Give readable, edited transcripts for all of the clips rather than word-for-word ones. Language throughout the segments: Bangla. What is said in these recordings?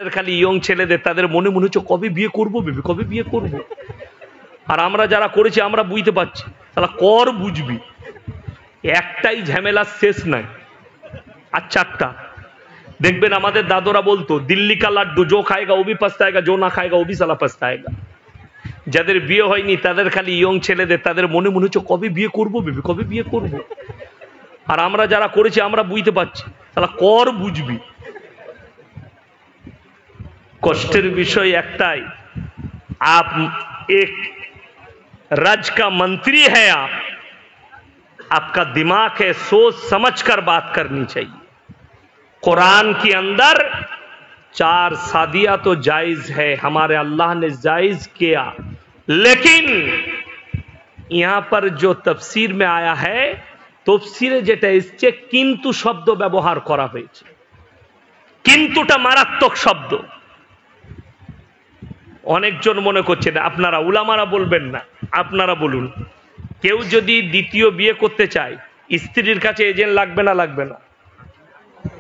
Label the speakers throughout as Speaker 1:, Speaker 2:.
Speaker 1: খালি ইয়ং ছেলেদের তাদের মনে মনে হচ্ছে কবে বিয়ে করবো বেবি, কবে বিয়ে করবো। আর আমরা যারা করেছি আমরা বুঝতে পারছি, তাহলে কর বুঝবি, একটাই ঝামেলা শেষ নাই। আর চারটা দেখবেন আমাদের দাদরা বলতো, দিল্লি কা লাড্ডু জো খায়গা ও ভি পস্তায়েগা, জো না খায়গা ও ভি সালা পস্তায়েগা। যাদের বিয়ে হয়নি তাদের খালি ইয়ং ছেলেদের তাদের মনে মনে হচ্ছে কবে বিয়ে করবো বেবি, কবে বিয়ে করবো। আর আমরা যারা করেছি আমরা বুঝতে পারছি, তাহলে কর বুঝবি। কষ্টের বিষয় একটাই, आप एक राज्य का मंत्री है, आपका दिमाग है, सोच समझ कर बात करनी चाहिए। कुरान के अंदर 4 शादियां तो जायज है, हमारे अल्लाह ने जायज किया, लेकिन यहां पर जो तफसीर में आया है, तफसीरे जेटा इससे किंतु शब्द व्यवहार करा হয়েছে। কিন্তুটা মারাত্মক শব্দ। অনেকজন মনে করছেন, আপনারা উলামারা বলবেন না, আপনারা বলুন, কেউ যদি দ্বিতীয় বিয়ে করতে চায় স্ত্রীর কাছে এজেন্ট লাগবে না লাগবে না?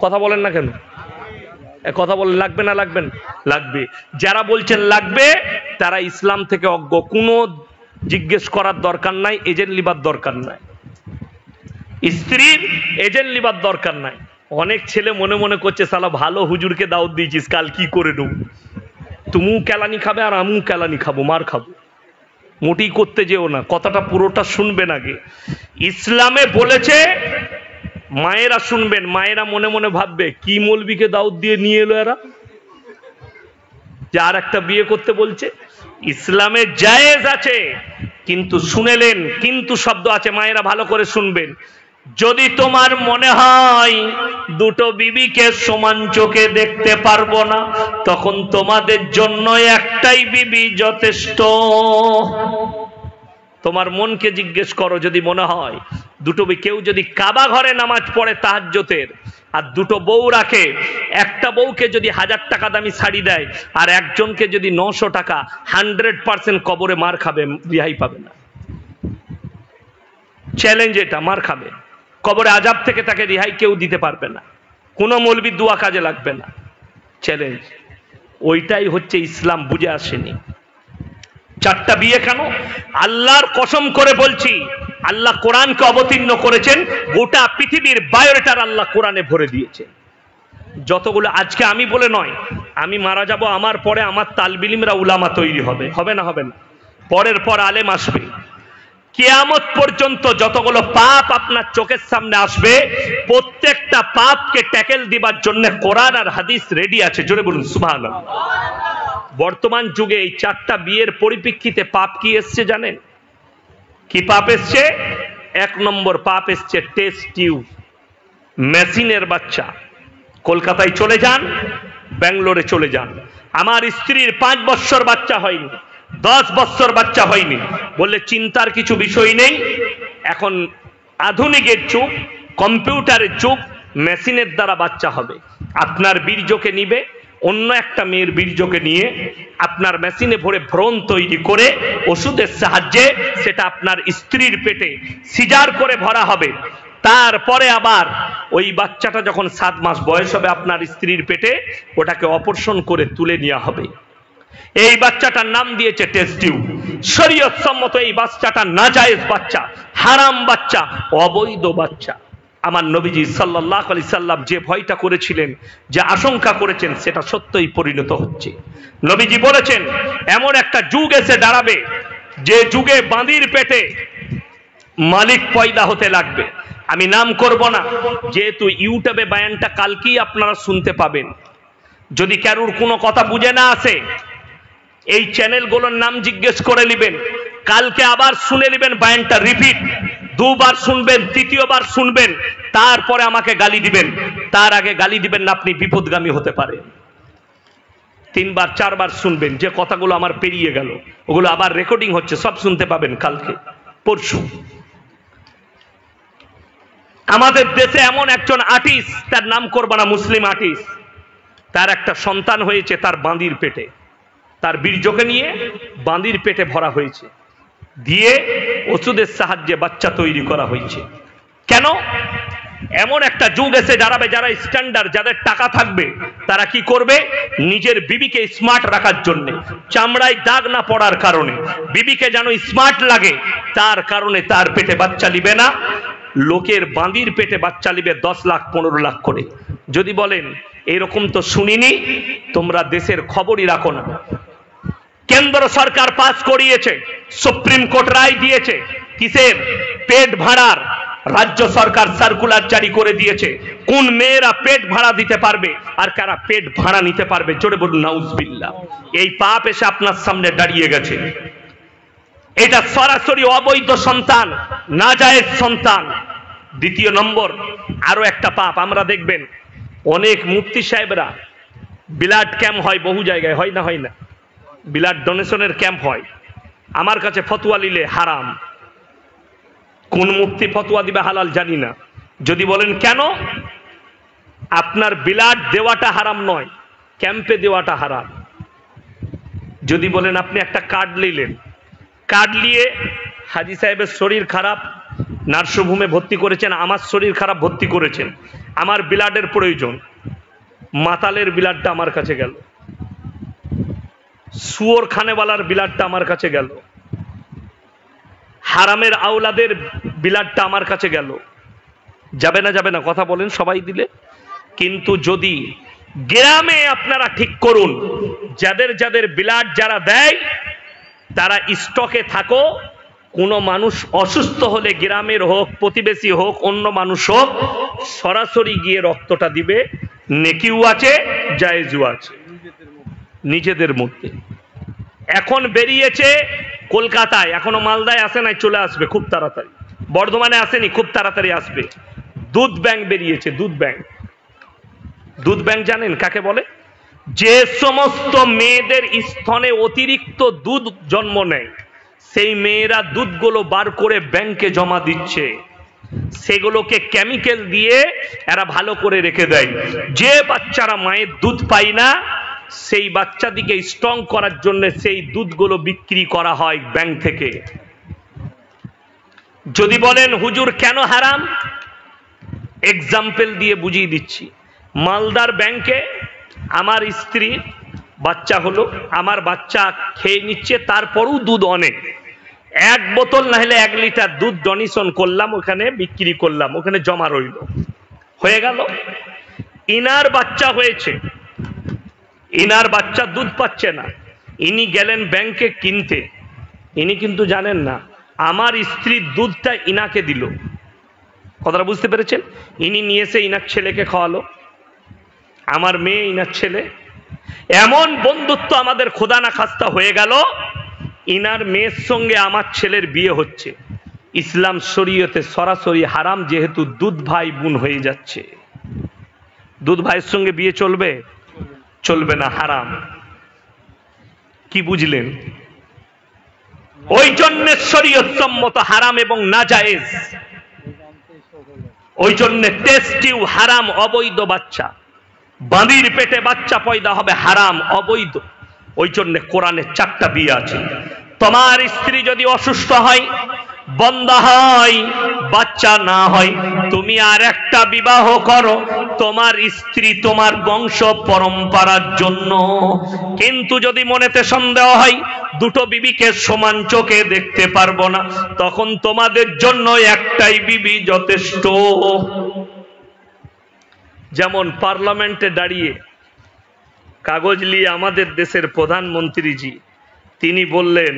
Speaker 1: কথা বলেন না কেন? কথা বলেন, লাগবে না লাগবেন? লাগবে। যারা বলছেন লাগবে তারা ইসলাম থেকে অজ্ঞ। কোনো জিজ্ঞেস করার দরকার নাই, এজেন্ট লিবার দরকার নাই, স্ত্রীর এজেন্ট লিবার দরকার নাই। অনেক ছেলে মনে মনে করছে, সালা ভালো হুজুরকে দাওয়াত দিয়েছিস, কাল কি করে নেব, তুমিও কেলানি খাবে আর আমিও কেলানি খাবো, মার খাবো। মোটেই করতে যেও না, কথাটা পুরোটা শুনবেন আগে। ইসলামে বলেছে, মায়েরা শুনবেন, মায়েরা মনে মনে ভাববে কি মৌলবীকে দাওয়াত দিয়ে নিয়ে এলো এরা, যে আর একটা বিয়ে করতে বলছে। ইসলামে জায়েজ আছে, কিন্তু শুনেলেন কিন্তু শব্দ আছে, মায়েরা ভালো করে শুনবেন। যদি তোমার মনে হয় দুটো বিবিকে সমান চোখে দেখতে পারবো না, তখন তোমাদের জন্য একটাই বিবি যথেষ্ট। তোমার মনকে জিজ্ঞেস করো, যদি মনে হয় দুটো, কেউ যদি কাবা ঘরে নামাজ পড়ে তাহাজ্জুদের আর দুটো বউ রাখে, একটা বউকে যদি 1000 টাকা দামি শাড়ি দেয় আর একজনকে যদি 900 টাকা, 100% কবরে মার খাবে, রিহাই পাবে না। চ্যালেঞ্জ এটা, মার খাবে, কবরে আযাব থেকে তাকে রিহাই কেউ দিতে পারবে না, কোনো মৌলবীর দোয়া কাজে লাগবে না। চ্যালেঞ্জ ওইটাই হচ্ছে ইসলাম, বুঝে আসেনি। 4টা বিয়ে কেন? আল্লাহর কসম করে বলছি, আল্লাহ কোরআনকে অবতীর্ণ করেছেন, গোটা পৃথিবীর বায়োডাটার আল্লাহ কোরআনে ভরে দিয়েছে। যতগুলো আজকে আমি বলে নয়, আমি মারা যাব, আমার পরে আমার তালবিলিমরা উলামা তৈরি হবে, হবে না? হবে না? পরের পর আলেম আসবে। কিয়ামত পর্যন্ত যতগুলো পাপ আপনার চোখের সামনে আসবে, প্রত্যেকটা পাপকে ট্যাকেল দিবার জন্য কোরআন আর হাদিস রেডি আছে। জোরে বলুন সুবহানাল্লাহ। বর্তমান যুগে এই 4টা বিয়ের পরিপ্রেক্ষিতে পাপ কি এসছে জানেন? কি পাপ এসছে? 1 নম্বর পাপ এসছে টেস্ট টিউব, মেশিনের বাচ্চা। কলকাতায় চলে যান, ব্যাঙ্গালোরে চলে যান, আমার স্ত্রীর 5 বছর বাচ্চা হয়নি, 10 বছর বাচ্চা হয়নি, বললে চিন্তার কিছু বিষয় নেই। এখন আধুনিকের যুগ, কম্পিউটারের যুগ, মেশিনের দ্বারা বাচ্চা হবে। আপনার বীর্যকে নিবে, অন্য একটা মেয়ের বীর্যকে নিয়ে আপনার মেশিনে ভরে ভ্রূণ তৈরি করে ওষুধের সাহায্যে সেটা আপনার স্ত্রীর পেটে সিজার করে ভরা হবে। তারপরে আবার ওই বাচ্চাটা যখন 7 মাস বয়স হবে আপনার স্ত্রীর পেটে, ওটাকে অপারেশন করে তুলে নেওয়া হবে। এই বাচ্চাটার নাম দিয়েছে টেস্ট টিউব। শরীয়ত সম্মত এই বাচ্চাটা নাজায়েজ বাচ্চা, হারাম বাচ্চা, অবৈধ বাচ্চা। আমার নবীজি সাল্লাল্লাহু আলাইহি সাল্লাম যে ভয়টা করেছিলেন, যে আশঙ্কা করেছেন, সেটা সত্যই পরিণত হচ্ছে। নবীজি বলেছেন, এমন একটা যুগ এসে দাঁড়াবে যে যুগে বাঁদির পেটে মালিক পয়দা হতে লাগবে। আমি নাম করব না, যেহেতু ইউটিউবে বয়ানটা কালকেই আপনারা শুনতে পাবেন। যদি কারোর কোনো কথা বুঝে না আসে, এই চ্যানেলগুলোর নাম জিজ্ঞেস করে নেবেন, কালকে আবার শুনে নেবেন, বয়ানটা রিপিট 2 বার শুনবেন, 3য় বার শুনবেন, তারপরে আমাকে গালি দিবেন। তার আগে গালি দিবেন না, আপনি বিপদগামী হতে পারেন। 3 বার 4 বার শুনবেন, যে কথাগুলো আমার পেরিয়ে গেল ওগুলো আবার রেকর্ডিং হচ্ছে, সব শুনতে পাবেন কালকে পরশু। আমাদের দেশে এমন একজন আর্টিস্ট, তার নাম করব না, মুসলিম আর্টিস্ট, তার একটা সন্তান হয়েছে তার বাঁদির পেটে, তার বীর্যকে নিয়ে বাঁদির পেটে ভরা হয়েছে, দিয়ে ওষুধের সাহায্যে বাচ্চা তৈরি করা হয়েছে। কেন? এমন একটা যুগ এসে দাঁড়াবে যারা স্ট্যান্ডার্ড, যাদের টাকা থাকবে, তারা কি করবে? নিজের বিবিকে স্মার্ট রাখার জন্য, চামড়ায় দাগ না পড়ার কারণে, বিবিকে যেন স্মার্ট লাগে, তার কারণে তার পেটে বাচ্চা নিবে না, লোকের বাঁদির পেটে বাচ্চা নিবে 10 লাখ 15 লাখ করে। যদি বলেন এরকম তো শুনিনি, তোমরা দেশের খবরই রাখো না। কেন্দ্র সরকার পাস করিয়েছে, সুপ্রিম কোর্ট রায় দিয়েছে, কিসের? পেট ভাড়ার। রাজ্য সরকার সার্কুলার জারি করে দিয়েছে কোন মেয়েরা পেট ভাড়া দিতে পারবে আর কারা পেট ভাড়া নিতে পারবে। জোরে বলুন নাউজুবিল্লাহ। এই পাপ এসে আপনার সামনে দাঁড়িয়ে গেছে। এটা সরাসরি অবৈধ সন্তান, নাজায়েজ সন্তান। দ্বিতীয় নম্বর আরো একটা পাপ আমরা দেখবেন, অনেক মুফতি সাহেবরা ব্লাড ক্যাম্প হয়, বহু জায়গায় হয় না, হয় না? ব্লাড ডোনেশনের ক্যাম্প হয়। আমার কাছে ফতোয়া নিলে হারাম। কোন মুফতি ফতোয়া দিবে হালাল জানি না। যদি বলেন কেন? আপনার ব্লাড দেওয়াটা হারাম নয়, ক্যাম্পে দেওয়াটা হারাম। যদি বলেন আপনি একটা কার্ড নিলেন, কার্ড নিয়ে হাজি সাহেবের শরীর খারাপ, নার্সিংহোমে ভর্তি করেছেন, আমার শরীর খারাপ ভর্তি করেছেন, আমার ব্লাডের প্রয়োজন, মাতালের ব্লাডটা আমার কাছে গেল, সুয়োর খানেওয়ালার ব্লাডটা আমার কাছে গেল, হারামের আওলাদের ব্লাডটা আমার কাছে গেল, যাবে না? যাবে না? কথা বলেন সবাই দিলে। কিন্তু যদি গ্রামে আপনারা ঠিক করুন, যাদের যাদের ব্লাড যারা দেয় তারা স্টকে থাকো, কোনো মানুষ অসুস্থ হলে গ্রামের হোক, প্রতিবেশী হোক, অন্য মানুষ হোক, সরাসরি গিয়ে রক্তটা দিবে। নেকিও আছে, জায়েজও আছে, নিজেদের মধ্যে। এখন বেরিয়েছে কলকাতায়, এখনো মালদায় আসে নাই, চলে আসবে খুব তাড়াতাড়ি। বর্ধমানে আসেনি, খুব তাড়াতাড়ি আসবে। দুধ ব্যাংক বেরিয়েছে, দুধ ব্যাংক। দুধ ব্যাংক জানেন কাকে বলে? যে সমস্ত মেয়েদের স্তনে অতিরিক্ত দুধ জন্ম নেয়, সেই মেয়েরা দুধগুলো বার করে ব্যাংকে জমা দিচ্ছে। সেগুলোকে কেমিক্যাল দিয়ে এরা ভালো করে রেখে দেয়। যে বাচ্চারা মায়ের দুধ পায় না, সেই বাচ্চাদিকে স্ট্রং করার জন্য সেই দুধগুলো বিক্রি করা হয় ব্যাংক থেকে। যদি বলেন হুজুর কেন হারাম, এক্সাম্পল দিয়ে বুঝিয়ে দিচ্ছি। মালদার ব্যাংকে আমার স্ত্রী বাচ্চা হলো, আমার বাচ্চা খেয়ে নিচ্ছে, তারপরও দুধ অনেক, 1 বোতল না হলে 1 লিটার দুধ ডোনেশন করলাম, ওখানে বিক্রি করলাম, ওখানে জমা রইল, হয়ে গেল। ইনার বাচ্চা হয়েছে, ইনার বাচ্চা দুধ পাচ্ছে না, ইনি গেলেন ব্যাংকে কিনতে। ইনি কিন্তু জানেন না আমার স্ত্রীর দুধটা ইনাকে দিল। কথাটা বুঝতে পেরেছেন? ইনি নিয়ে এসে ইনার ছেলেকে খাওয়ালো, আমার মেয়ে ইনার ছেলে। এমন বন্ধুত্ব আমাদের খোদা না খাস্তা হয়ে গেল, ইনার মেয়ের সঙ্গে আমার ছেলের বিয়ে হচ্ছে। ইসলাম শরীয়তে সরাসরি হারাম, যেহেতু দুধ ভাই বোন হয়ে যাচ্ছে। দুধ ভাইয়ের সঙ্গে বিয়ে চলবে? চলবে না, হারাম। কি বুঝলেন? ওই জন্য শরীয়ত সম্মত হারাম এবং নাজায়েজ। ওই জন্য টেস্টিও হারাম, অবৈধ বাচ্চা, বাঁদির পেটে বাচ্চা পয়দা হবে হারাম, অবৈধ। ওই জন্য কোরআনে 4টা বিয়ে আছে। তোমার স্ত্রী যদি অসুস্থ হয়, বন্ধা হয়, বাচ্চা না হয়, তুমি আর একটা বিবাহ করো, তোমার স্ত্রী তোমার বংশ পরম্পরার জন্য। কিন্তু যদি মনেতে সন্দেহ হয় দুটো বিবিকে সমান চোখে দেখতে পারবো না, তখন তোমাদের জন্য একটাই বিবি যথেষ্ট। যেমন পার্লামেন্টে দাঁড়িয়ে কাগজ নিয়ে আমাদের দেশের প্রধানমন্ত্রীজি তিনি বললেন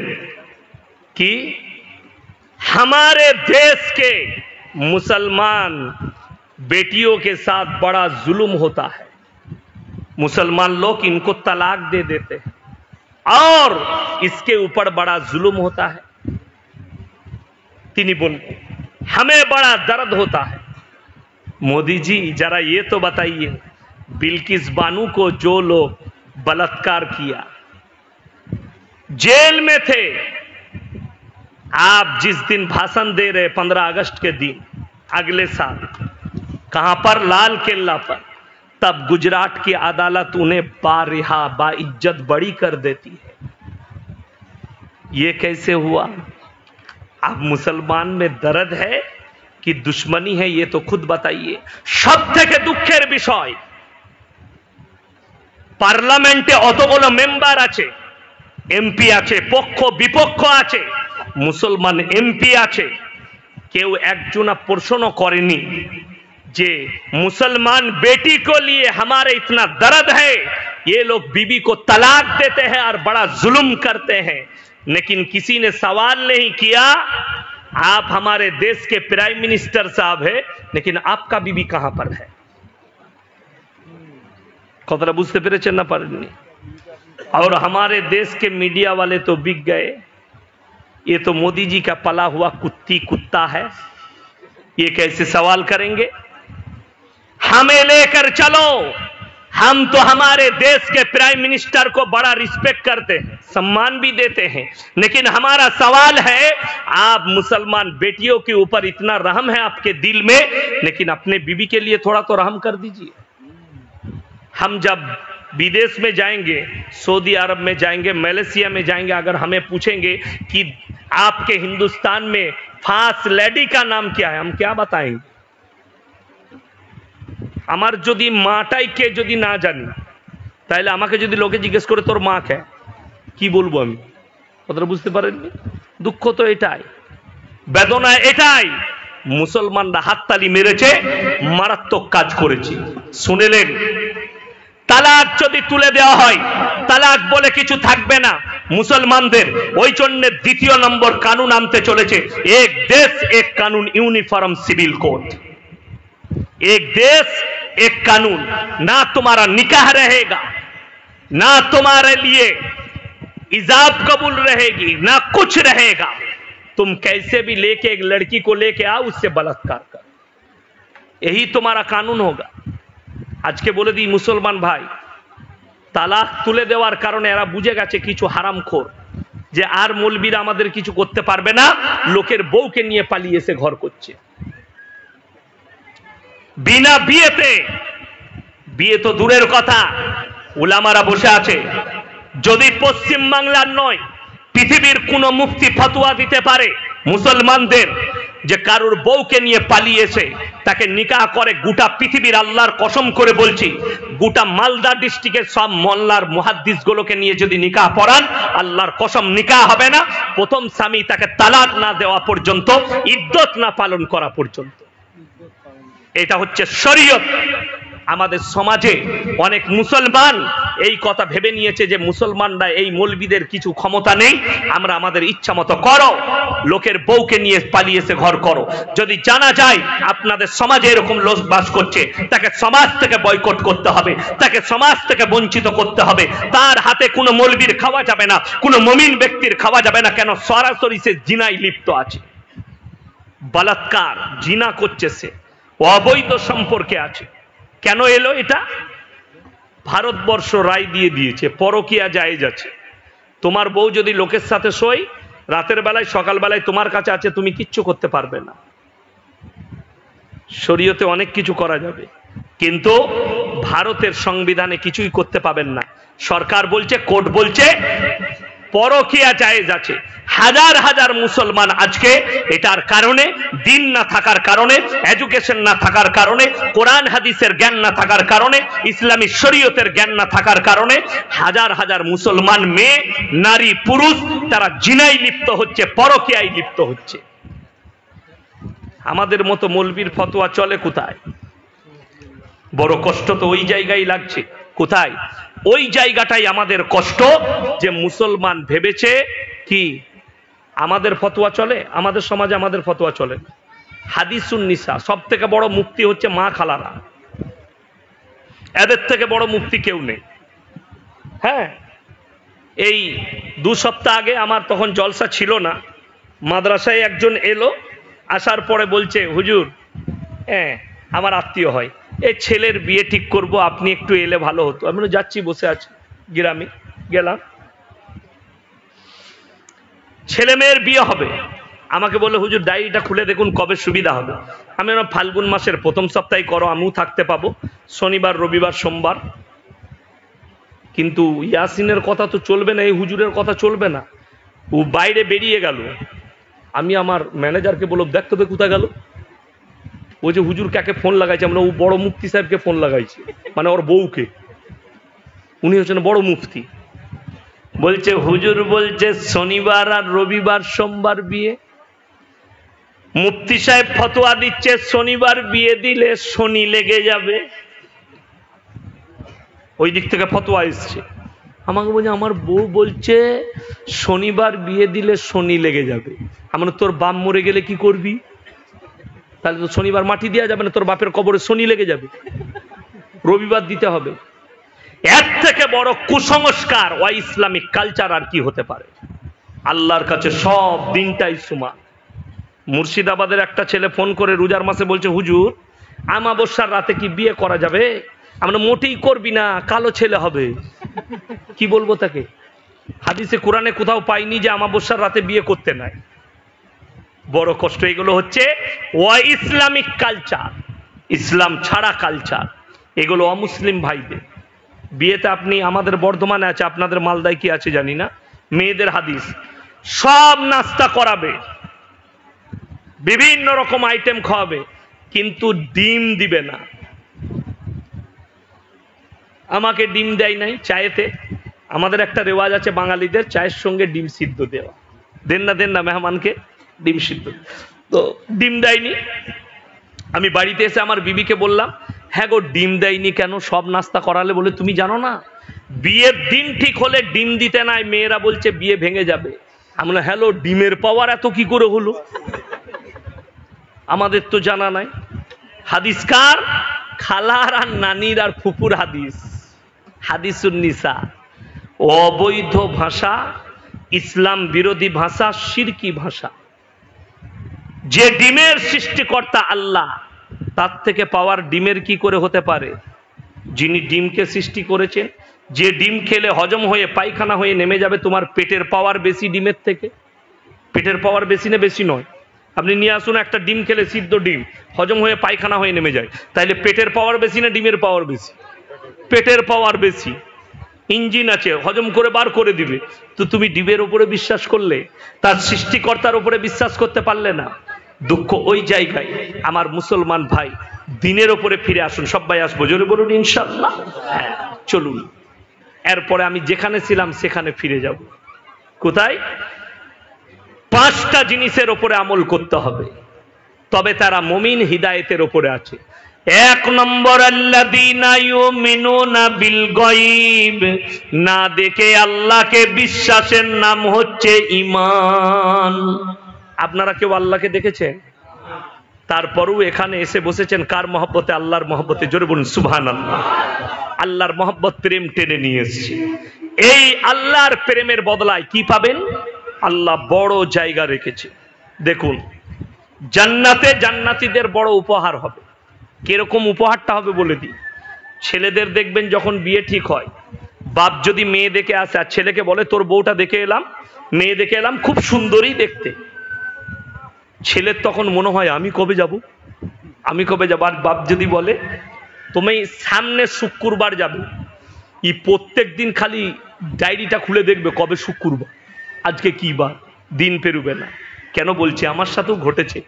Speaker 1: কি, हमारे देश के मुसलमान बेटियों के साथ बड़ा जुल्म होता है, मुसलमान लोग इनको तलाक दे देते हैं और इसके ऊपर बड़ा जुल्म होता है। তিনি বললেন हमें बड़ा दर्द होता है। मोदी जी जरा ये तो बताइए, बिल्किस बानो को जो लोग बलात्कार किया, जेल में थे, आप जिस दिन भाषण दे रहे 15 अगस्त के दिन अगले साल, कहां पर? लाल किला पर। तब गुजरात की अदालत उन्हें बारिहा बाइज्जत बड़ी कर देती है। ये कैसे हुआ? अब मुसलमान में दर्द है कि दुश्मनी है ये तो खुद बताइए। सब থেকে দুঃখের বিষয় পার্লামেন্টে অতগুলো মেম্বার আছে, এমপি আছে, পক্ষ বিপক্ষ আছে, মুসলমান এমপি আছে, কেউ একজনা প্রশ্ন করেনি যে मुसलमान बेटी को लिए हमारे इतना दर्द है, ये लोग बीबी को तलाक देते हैं और बड़ा जुल्म करते हैं, लेकिन किसी ने सवाल नहीं किया आप हमारे देश के प्राइम मिनिस्टर साहब है, लेकिन आपका बीबी कहां पर है। कतरा बुझते पेरेছেন না পারেননি। और हमारे देश के मीडिया वाले तो बिक गए, ये तो मोदी जी का पला हुआ कुत्ता है, ये कैसे सवाल करेंगे। हमें लेकर चलो, हम तो हमारे देश के प्राइम मिनिस्टर को बड़ा रिस्पेक्ट करते हैं, सम्मान भी देते हैं, लेकिन हमारा सवाल है आप मुसलमान बेटियों के ऊपर इतना रहम है आपके दिल में, लेकिन अपने बीवी के लिए थोड़ा तो रहम कर दीजिए। हम जब विदेश में जाएंगे, सऊदी अरब में जाएंगे, मलेशिया में जाएंगे, अगर हमें पूछेंगे कि आपके हिंदुस्तान में फास्ट लेडी का नाम क्या है, हम क्या बताएंगे। আমার যদি মাটাই কে যদি না জানি, তাহলে আমাকে যদি লোকে জিজ্ঞেস করে তোর মা কে, কি বলবো আমি। কথাটা বুঝতে পারেননি। দুঃখ তো এটাই, বেদনা এটাই, মুসলমানরা হাততালি মেরেছে, মারাত্মক কাজ করেছে। শুনেলেন, তালাক যদি তুলে দেওয়া হয়, তালাক বলে কিছু থাকবে না মুসলমানদের, ওই জন্য দ্বিতীয় নম্বর কানুন আনতে চলেছে, এক দেশ এক কানুন, यूनिफॉर्म सिविल कोड। एक देश एक कानून, ना तुम्हारा निकाह रहेगा, ना तुम्हारे लिए इजाब कबूल रहेगी, ना कुछ रहेगा। तुम कैसे भी लेके एक लड़की को लेके आओ, उससे बलात्कार कर, यही तुम्हारा कानून होगा। आज के बोले दी मुसलमान भाई, তালাক তুলে দেওয়ার কারণে এরা বুঝে গেছে কিছু হারামখোর, যে আর মৌলবীরা আমাদের কিছু করতে পারবে না, লোকের বউকে নিয়ে পালিয়ে এসে ঘর করছে। বিনা বিয়েতে, বিয়ে তো দূরের কথা, উলামারা বসে আছে, যদি পশ্চিম বাংলার নয় পৃথিবীর কোন মুফতি ফতোয়া দিতে পারে মুসলমানদের যে কারুর বউকে নিয়ে পালিয়েছে তাকে নিকাহ করে, গোটা পৃথিবীর আল্লাহর কসম করে বলছি, গোটা মালদা ডিস্ট্রিক্টের সব মোল্লার মুহাদ্দিস গুলোকে নিয়ে যদি নিকাহ পড়ান, আল্লাহর কসম নিকাহ হবে না, প্রথম স্বামী তাকে তালাক না দেওয়া পর্যন্ত, ইদ্দত না পালন করা পর্যন্ত। এটা হচ্ছে শরীয়ত। আমাদের সমাজে অনেক মুসলমান এই কথা ভেবে নিয়েছে যে মুসলমানরা এই মৌলবীদের কিছু ক্ষমতা নেই, আমরা আমাদের ইচ্ছা মতো করো, লোকের বউকে নিয়ে পালিয়েছে ঘর করো। যদি জানা যায় আপনাদের সমাজে এরকম লোক বাস করছে, তাকে সমাজ থেকে বয়কট করতে হবে, তাকে সমাজ থেকে বঞ্চিত করতে হবে। তার হাতে কোনো মৌলবীর খাওয়া যাবে না, কোনো মুমিন ব্যক্তির খাওয়া যাবে না। কেন? সরাসরি সে জিনায় লিপ্ত আছে, বলাৎকার জিনা করছে, সে অবৈধ সম্পর্কে আছে। কেন এলো এটা? ভারতবর্ষ রায় দিয়ে দিয়েছে পরকীয়া জায়েজ আছে। তোমার বউ যদি লোকের সাথে শোয়, রাতের বেলায় সকাল বেলায় তোমার কাছে আছে, তুমি কিচ্ছু করতে পারবে না। শরীয়তে অনেক কিছু করা যাবে, কিন্তু ভারতের সংবিধানে কিছুই করতে পাবেন না। সরকার বলছে, কোর্ট বলছে পরকীয়া জায়েজ আছে। হাজার হাজার মুসলমান আজকে এটার কারণে, দিন না থাকার কারণে, এডুকেশন না থাকার কারণে, কোরআন হাদিসের জ্ঞান না থাকার কারণে, ইসলামী শরীয়তের জ্ঞান না থাকার কারণে হাজার হাজার মুসলমান মেয়ে, নারী, পুরুষ তারা জিনায় লিপ্ত হচ্ছে, পরকীয়ায় লিপ্ত হচ্ছে। আমাদের মতো মৌলবীর ফতোয়া চলে কোথায়? বড় কষ্ট তো ওই জায়গায় লাগছে। কোথায়? ওই জায়গাটাই আমাদের কষ্ট, যে মুসলমান ভেবেছে কি আমাদের ফতোয়া চলে, আমাদের সমাজে আমাদের ফতোয়া চলে। হাদিসুন নিসা, সব থেকে বড় মুফতি হচ্ছে মা খালারা, এদের থেকে বড় মুফতি কেউ নেই। হ্যাঁ, এই 2 সপ্তাহ আগে আমার তখন জলসা ছিল না, মাদ্রাসায় একজন এলো, আসার পরে বলছে, হুজুর আমার আত্মীয় হয়, এই ছেলের বিয়ে ঠিক করব, আপনি একটু এলে ভালো হতো। আমি যাচ্ছি, বসে আছি গ্রামে, গেলাম, ছেলে মেয়ের বিয়ে হবে। আমাকে বললো, হুজুর ডায়েরিটা খুলে দেখুন কবে সুবিধা হবে। আমি ফাল্গুন মাসের প্রথম সপ্তাহে করো, আমিও থাকতে পাবো, শনিবার, রবিবার, সোমবার। কিন্তু ইয়াসিনের কথা তো চলবে না, এই হুজুরের কথা চলবে না। ও বাইরে বেরিয়ে গেল, আমি আমার ম্যানেজারকে বললাম, দেখতে তো কোথায় গেল। ও যে হুজুর কাকে ফোন লাগাইছে, আমরা ও বড় মুফতি সাহেবকে ফোন লাগাইছে, মানে ওর বউকে, উনি হচ্ছেন বড় মুফতি। বলছে হুজুর বলছে শনিবার আর রবিবার সোমবার বিয়ে। মুফতি সাহেব ফতোয়া দিচ্ছে শনিবার বিয়ে দিলে শনি লেগে যাবে, ওই দিক থেকে ফতোয়া এসছে। আমাকে বলছে আমার বউ বলছে শনিবার বিয়ে দিলে শনি লেগে যাবে। আমার তোর বাপ মরে গেলে কি করবি? তাহলে তো শনিবার মাটি দেওয়া যাবে না, তোর বাপের কবরে শনি লেগে যাবে, রবিবার দিতে হবে। এর থেকে বড় কুসংস্কার ও ইসলামিক কালচার আর কি হতে পারে? আল্লাহর কাছে সব দিনটাই সমান। মুর্শিদাবাদের একটা ছেলে ফোন করে রোজার মাসে বলছে হুজুর আমাবস্যার রাতে কি বিয়ে করা যাবে? আমরা মোটেই করবি না, কালো ছেলে হবে। কি বলবো তাকে? হাদিসে কোরআনে কোথাও পাইনি যে আমাবস্যার রাতে বিয়ে করতে নাই। বড় কষ্ট। এগুলো হচ্ছে ও ইসলামিক কালচার, ইসলাম ছাড়া কালচার। এগুলো অমুসলিম ভাইদের বিয়েতে। আপনি আমাদের বর্ধমানে আছে, আপনাদের মালদায় কি আছে জানি না, মেয়েদের হাদিস সব নাস্তা করাবে, বিভিন্ন রকম আইটেম খাওয়াবে, কিন্তু ডিম দিবে না। আমাকে ডিম দেয় নাই চায়েতে। আমাদের একটা রেওয়াজ আছে বাঙালিদের, চায়ের সঙ্গে ডিম সিদ্ধ দেওয়া। দেন না মেহমানকে ডিম সিদ্ধ, তো ডিম দেয়নি। আমি বাড়িতে এসে আমার বিবিকে বললাম হ্যাঁ গো ডিম দেয়নি কেন? সব নাস্তা করালে। বলে তুমি জানো না বিয়ের দিন ঠিক হলে ডিম দিতে নাই, মেয়েরা বলছে বিয়ে ভেঙে যাবে। আমরা হ্যালো ডিমের পাওয়ার এত কি করে হলো? আমাদের তো জানা নাই। হাদিসকার খালার আর নানির আর ফুপুর হাদিস, হাদিসুন নিসা, অবৈধ ভাষা, ইসলাম বিরোধী ভাষা, শিরকি ভাষা। যে ডিমের সৃষ্টিকর্তা আল্লাহ, তার থেকে পাওয়ার ডিমের কি করে হতে পারে? যিনি ডিমকে সৃষ্টি করেছেন, যে ডিম খেলে হজম হয়ে পায়খানা হয়ে নেমে যাবে, তোমার পেটের পাওয়ার বেশি ডিমের থেকে? পেটের পাওয়ার বেশি না বেশি নয়? আপনি নিয়ে আসুন একটা ডিম খেলে, সিদ্ধ ডিম হজম হয়ে পায়খানা হয়ে নেমে যায়, তাইলে পেটের পাওয়ার বেশি না ডিমের পাওয়ার বেশি? পেটের পাওয়ার বেশি। ইঞ্জিন আছে, হজম করে বার করে দিবে। তো তুমি ডিমের উপরে বিশ্বাস করলে, তার সৃষ্টিকর্তার উপরে বিশ্বাস করতে পারলে না। দুঃখ ওই জায়গায়। আমার মুসলমান ভাই দিনের উপরে ফিরে আসুন। সবাই আসবো, জোরে বলুন ইনশাআল্লাহ। হ্যাঁ চলুন। এরপরে আমি যেখানে ছিলাম সেখানে ফিরে যাব। কোথায়? 5টা জিনিসের উপরে আমল করতে হবে, তবে তারা মুমিন, হিদায়েতের উপরে আছে। 1 নম্বর আল্লাযীনা ইউমিনুনা বিল গায়ব, না দেখে আল্লাহকে বিশ্বাসের নাম হচ্ছে ঈমান। আপনারা কেউ আল্লাহকে দেখেছেন? তারপরেও এখানে এসে বসেছেন কার মহব্বতে? আল্লাহর মহব্বতে। জোরে বলুন সুবহানাল্লাহ। আল্লাহর মহব্বত প্রেম টেনে নিয়ে এসেছে। এই আল্লাহর প্রেমের বদলায় কি পাবেন? আল্লাহ বড় জায়গা রেখেছে। দেখুন জান্নাতে জান্নাতীদের বড় উপহার হবে। কিরকম উপহারটা হবে বলে দিই। ছেলেদের দেখবেন যখন বিয়ে ঠিক হয়, বাপ যদি মেয়ে দেখে আসে আর ছেলেকে বলে তোর বউটা দেখে এলাম, মেয়ে দেখে এলাম, খুব সুন্দরী দেখতে, ছেলের তখন মনে হয় আমি কবে যাব, আমি কবে যাব। আর বাপ যদি বলে তুমি সামনে শুক্রবার যাবে, এই প্রত্যেক দিন খালি ডায়েরিটা খুলে দেখবে কবে শুক্রবার, আজকে কি বার, দিন পেরুবে না। কেন বলছি? আমার সাথেও ঘটেছে।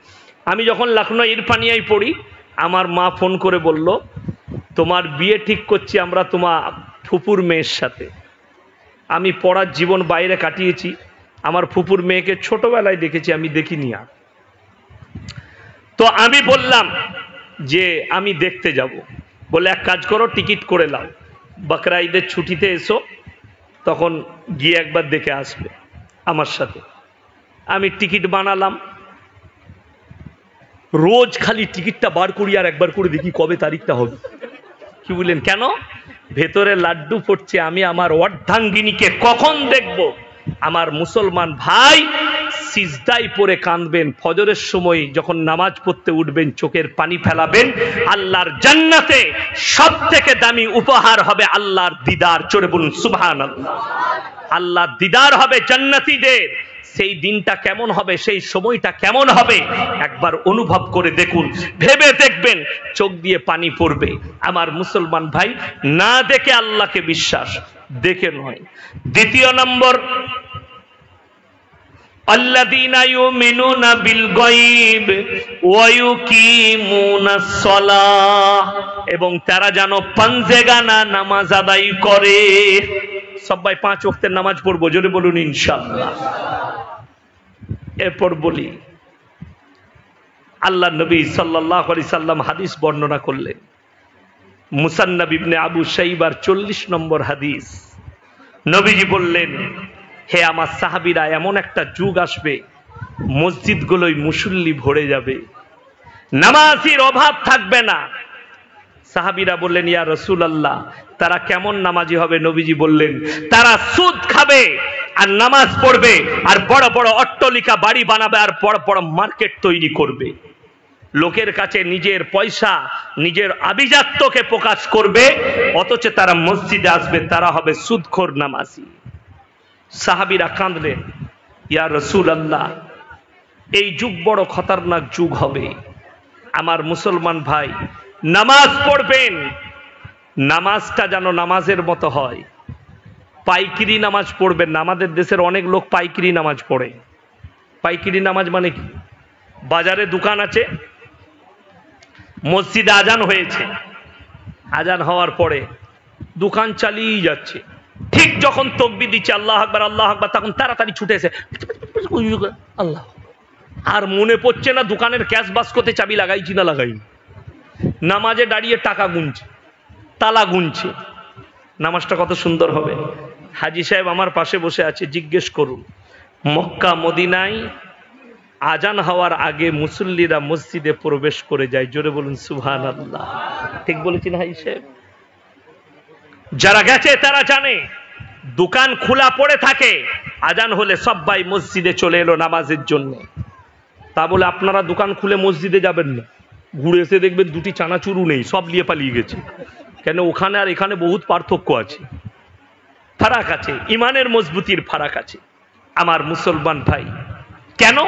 Speaker 1: আমি যখন লখনৌ ইরফানিয়ায় পড়ি, আমার মা ফোন করে বলল তোমার বিয়ে ঠিক করছি আমরা তোমার ফুপুর মেয়ের সাথে। আমি পড়ার জীবন বাইরে কাটিয়েছি, আমার ফুপুর মেয়েকে ছোটবেলায় দেখেছি, আমি দেখিনি আর। তো আমি বললাম যে আমি দেখতে যাব। বলে এক কাজ করো, টিকিট করে নাও, বকরা ঈদের ছুটিতে এসো, তখন গিয়ে একবার দেখে আসবে আমার সাথে। আমি টিকিট বানালাম, রোজ খালি টিকিটটা বার করি আর একবার করে দেখি কবে তারিখটা হবে। কি বললেন? কেন? ভেতরে লাড্ডু পড়ছে, আমি আমার অর্ধাঙ্গিনীকে কখন দেখব। আমার মুসলমান ভাই সিজদায় পড়ে কাঁদবেন, ফজরের সময় যখন নামাজ পড়তে উঠবেন চোখের পানি ফেলাবেন। আল্লাহর জান্নাতে সবথেকে দামি উপহার হবে আল্লাহর দিদার। চলে বলুন সুবহানাল্লাহ। আল্লাহর দিদার হবে জান্নাতীদের। সেই দিনটা কেমন হবে, সেই সময়টা কেমন হবে একবার অনুভব করে দেখুন, ভেবে দেখবেন, চোখ দিয়ে পানি পড়বে। আমার মুসলমান ভাই, না দেখে আল্লাহকে বিশ্বাস, দেখে নয়। দ্বিতীয় নম্বর, আল্লাযীনা ইউমিনুনা বিল গায়ব ওয়া ইউকিমুনাস সালাহ, এবং তারা যেন পাঞ্জেগানা নামাজ আদায় করে। সবাই 5 ওয়াক্তের নামাজ পড়বো, জোরে বলুন ইনশাআল্লাহ। এরপর বলি, আল্লাহ নবী সাল্লাল্লাহু আলাইহি সাল্লাম হাদিস বর্ণনা করলেন, মুসান্নাব ইবনে আবু শাইবার 40 নম্বর হাদিস। নবীজি বললেন, হে আমার সাহাবীরা, এমন একটা যুগ আসবে মসজিদগুলোই মুসল্লি ভরে যাবে, নামাজীর অভাব থাকবে না। সাহাবীরা বললেন, ইয়া রাসূলুল্লাহ, তারা কেমন নামাজি হবে? নবীজি বললেন, তারা সুদ খাবে আর নামাজ পড়বে, আর বড় বড় অট্টালিকা বাড়ি বানাবে, আর বড় বড় মার্কেট তৈরি করবে। লোকের কাছে নিজের পয়সা, নিজের আভিজাত্যকে প্রকাশ করবে, অথচ তারা মসজিদে আসবে, তারা হবে সুদখোর নামাজি। সাহাবীরা কাঁদলেন, ইয়া রাসূলুল্লাহ, এই যুগ বড় খতরনাক যুগ হবে। আমার মুসলমান ভাই, নামাজ পড়বেন, নামাজটা যেন নামাজের মতো হয়। পাইকিরি নামাজ পড়বেন না। আমাদের দেশের অনেক লোক পাইকিরি নামাজ পড়ে। পাইকিরি নামাজ মানে কি? বাজারে দোকান আছে, মসজিদে আজান হয়েছে, আজান হওয়ার পরে দোকান চালিয়ে যাচ্ছে, ঠিক যখন তাকবীর দিচ্ছে আল্লাহু আকবার আল্লাহু আকবার, তখন তাড়াতাড়ি ছুটে এসে আল্লাহ, আর মনে পড়ছে না দোকানের ক্যাশ বাস্কতে চাবি লাগাইছি না লাগাইনি। নামাজে দাঁড়িয়ে টাকা গুনছে, তালা গুনছে। নামাজটা কত সুন্দর হবে। হাজী সাহেব আমার পাশে বসে আছে, জিজ্ঞেস করুন, মক্কা মদিনায় আজান হওয়ার আগে মুসল্লিরা মসজিদে প্রবেশ করে যায়। জোরে বলুন সুবহানাল্লাহ। ঠিক বলেছেন হাজী সাহেব? যারা গেছে তারা জানে, দোকান খোলা পড়ে থাকে, আজান হলে সবাই মসজিদে চলে এলো নামাজের জন্য। তা বলে আপনারা দোকান খুলে মসজিদে যাবেন না, ঘুরে এসে দেখবেন দুটি চানাচুরু নেই, সব নিয়ে পালিয়ে গেছে। কেন? ওখানে আর এখানে বহুত পার্থক্য আছে, ফারাক আছে, ইমানের মজবুতির ফারাক আছে। আমার মুসলমান ভাই, কেন?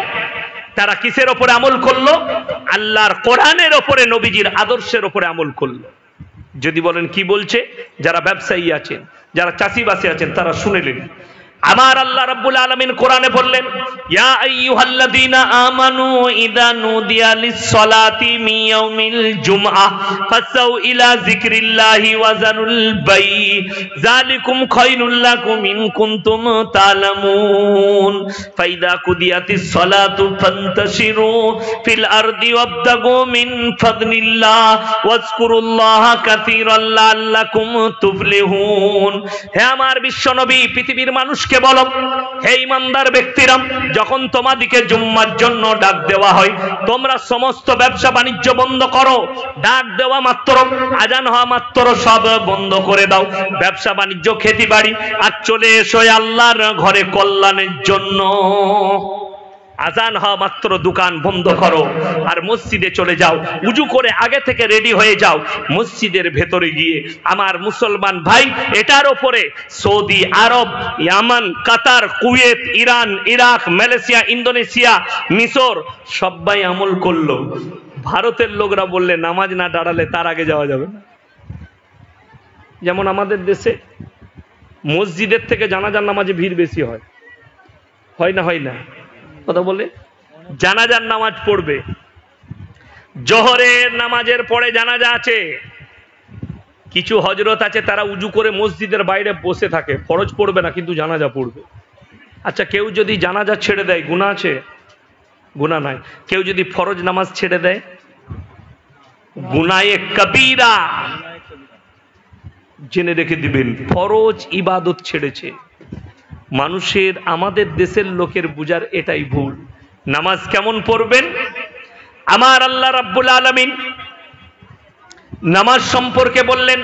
Speaker 1: তারা কিসের ওপরে আমল করলো? আল্লাহর কোরআনের ওপরে, নবীজির আদর্শের ওপরে আমল করলো। যদি বলেন কি বলছে, যারা ব্যবসায়ী আছেন, যারা চাষিবাসী আছেন, তারা শুনেলেন। আমার আল্লাহ রাব্বুল আলামিন কোরআনে বললেন, ইয়া আইয়ুহাল্লাযীনা আমানু ইযা নুদিয়া লিস-সালাতি মিন ইয়াউমিল জুমআহ ফাসাউ ইলা যিকরিল্লাহি ওয়া যারুল বাই যালিকুম খায়রুল লাকুম ইন কুনতুম তা'লামুন ফাইযা কুদিয়াতিস-সালাতু ফান্তাশিরু ফিল আরদি ওয়াবতাগু মিন ফাদলিল্লাহ ওয়াজকুরুল্লাহা কাসীরান লাআল্লাকুম তুফলিহুন। হে আমার বিশ্বনবী, পৃথিবীর মানুষকে বলো, হে ইমানদার ব্যক্তিরা, যখন তোমাদিকে জুম্মার জন্য ডাক দেওয়া হয়, তোমরা সমস্ত ব্যবসা বাণিজ্য বন্ধ করো। ডাক দেওয়া মাত্র, আজান হওয়া মাত্র সব বন্ধ করে দাও, ব্যবসা বাণিজ্য, খেতি বাড়ি, আর চলে এসো আল্লাহর ঘরে কল্যাণের জন্য। আজান হওয়া মাত্র দোকান বন্ধ করো আর মসজিদে চলে যাও। উজু করে আগে থেকে রেডি হয়ে যাও, মসজিদের ভেতরে গিয়ে। আমার মুসলমান ভাই, এটার ওপরে সৌদি আরব, ইয়ামান, Qatar, Kuwait, Iran, Iraq, Malaysia, Indonesia, মিশর সবাই আমল করলো। ভারতের লোকরা বললে নামাজ না দাঁড়ালে তার আগে যাওয়া যাবে না। যেমন আমাদের দেশে মসজিদের থেকে জানাজার নামাজে ভিড় বেশি হয়, হয় না? হয় না? কথা বলে জানাজার নামাজ পড়বে, জোহরের নামাজের পরে জানাজা আছে। কিছু হযরত আছে, তারা উজু করে মসজিদের বাইরে বসে থাকে, ফরজ পড়বে না কিন্তু জানাজা পড়বে। আচ্ছা, কেউ যদি জানাজা ছেড়ে দেয় গুনাহ আছে? গুনাহ নাই। কেউ যদি ফরজ নামাজ ছেড়ে দেয়, গুনায়ে কবিরা। জেনে রেখে দিবেন, ফরজ ইবাদত ছেড়েছে। মানুষের, আমাদের দেশের লোকের বুঝার এটাই ভুল। নামাজ কেমন পড়বেন? আমার আল্লাহ রাব্বুল আলামিন নামাজ সম্পর্কে বললেন,